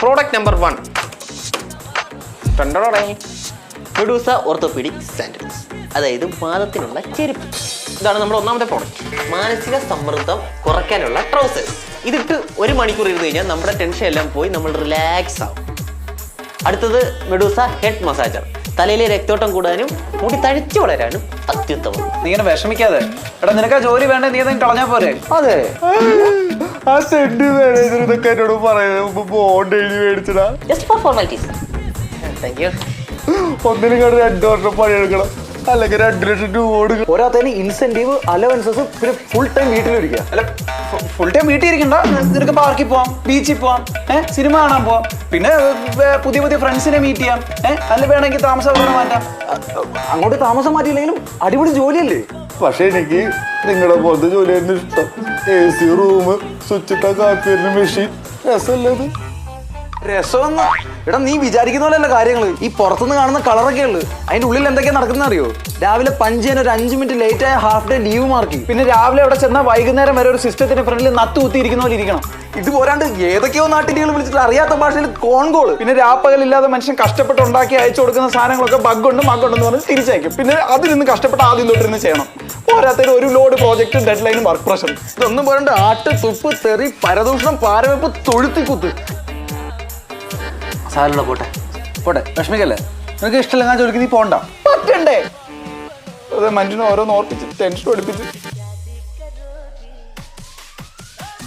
Product number 1 Medusa orthopaedic sandals, അതായത് പാദത്തിനുള്ള ചെരുപ്പ്. ഇതാണ് നമ്മുടെ ഒന്നാമത്തെ പ്രോഡക്റ്റ്. മാനസിക സമ്മർദ്ദം കുറയ്ക്കാനുള്ള ട്രൗസേഴ്സ്. ഇതിട്ട് 1 മണിക്കൂർ ഇരുന്ന് കഴിഞ്ഞാൽ നമ്മുടെ ടെൻഷൻ എല്ലാം പോയി നമ്മൾ റിലാക്സ് ആവും. അടുത്തത് മെഡൂസ ഹെഡ് മസാജർ. തലയിലെ രക്തോട്ടം കൂടാനും മുടി തഴച്ചു വളരാനും അത്യുത്തമം. നീ ഇങ്ങനെ വിഷമിക്കാതെ. എടാ നിനക്ക് ആ ജോലി വേണ്ടേ, നീ എന്തെങ്കിലും കളഞ്ഞാ പോരെ? അതെ, ആ സെന്റ് മാനേജർ ഇതൊക്കെ എന്നോട് പറയുന്നത് ബോണ്ട് എഴുതി മേടിച്ചടാ. Just for formalities. Thank you. ഒന്നിനും കണ്ട് 2 വർഷം പണിയെടുക്കണം, അല്ലെങ്കിൽ 2 ലക്ഷം രൂപ കൊടുക്കണം. പോരാത്തതിന് ഇൻസെന്റീവ്, അലവൻസസ്, പിന്നെ ഫുൾ ടൈം വീട്ടിലിരിക്കുക. അല്ല, ഫുൾ ടൈം വീട്ടിൽ ഇരിക്കണ്ട. നിനക്ക് പാർക്കിൽ പോവാം, ബീച്ചിൽ പോവാം, സിനിമ കാണാൻ പോവാം, പിന്നെ പുതിയ പുതിയ ഫ്രണ്ട്സിനെ മീറ്റ് ചെയ്യാം. അല്ല വേണമെങ്കിൽ താമസം മാറ്റാം. അങ്ങോട്ട് താമസം മാറ്റിയില്ലെങ്കിലും അടിപൊളി ജോലിയല്ലേ. പക്ഷെ എനിക്ക് നിങ്ങളെ പോലത്തെ ജോലി തന്നെ ഇഷ്ടം. AC റൂം, സ്വിച്ച് ഇട്ട കാപ്പി മെഷീൻ, രസമല്ലത്. രസമൊന്നും എടാ നീ വിചാരിക്കുന്ന പോലെയല്ല കാര്യങ്ങള്. ഈ പുറത്തുനിന്ന് കാണുന്ന കളറൊക്കെ ഉള്ളു, അതിന്റെ ഉള്ളിൽ എന്തൊക്കെയാ നടക്കുന്ന അറിയോ? രാവിലെ പഞ്ച് ചെയ്യാൻ ഒരു 5 മിനിറ്റ് ലേറ്റ് ആയ ഹാഫ് ഡേ ലീവ് മാർക്ക്. പിന്നെ രാവിലെ അവിടെ ചെന്നാൽ വൈകുന്നേരം വരെ ഒരു സിസ്റ്റത്തിന്റെ ഫ്രണ്ടിൽ നത്ത് കുത്തിയിരിക്കുന്ന പോലെ ഇരിക്കണം. ഇത് പോരാണ്ട് ഏതൊക്കെയോ നാട്ടിലുകൾ വിളിച്ചിട്ട് അറിയാത്ത ഭാഷയിൽ കോൺകോള്. പിന്നെ രാപ്പകലില്ലാതെ മനുഷ്യൻ കഷ്ടപ്പെട്ട് ഉണ്ടാക്കി അയച്ചു കൊടുക്കുന്ന സാധനങ്ങളൊക്കെ ബഗ്ഗുണ്ട് മഗ്ഗുണ്ടെന്ന് പറഞ്ഞ് തിരിച്ചയക്കും. പിന്നെ അതിൽ നിന്ന് കഷ്ടപ്പെട്ട് ആദ്യം തൊട്ടിരുന്ന് ചെയ്യണം. പോരാത്തതിന് ഒരു ലോഡ് പ്രോജക്റ്റ്, ഡെഡ് ലൈനും, വർക്ക് പ്രഷർ. ഇതൊന്നും പോരാണ്ട് ആട്ട്, തുപ്പ്, തെറി, പരദൂഷണം, പാരവെപ്പ്, തൊഴുത്തിക്കുത്ത്. സാലുള്ള പോട്ടെ പോട്ടെ, വിഷമിക്കല്ലേ. നിനക്ക് ഇഷ്ടമില്ല ഞാൻ ജോലിക്ക് നീ പോണ്ട. പറ്റണ്ടേ? അത് മനുഷ്യനെ ഓരോന്ന് ഓർപ്പിച്ച് ടെൻഷൻ പഠിപ്പിച്ച്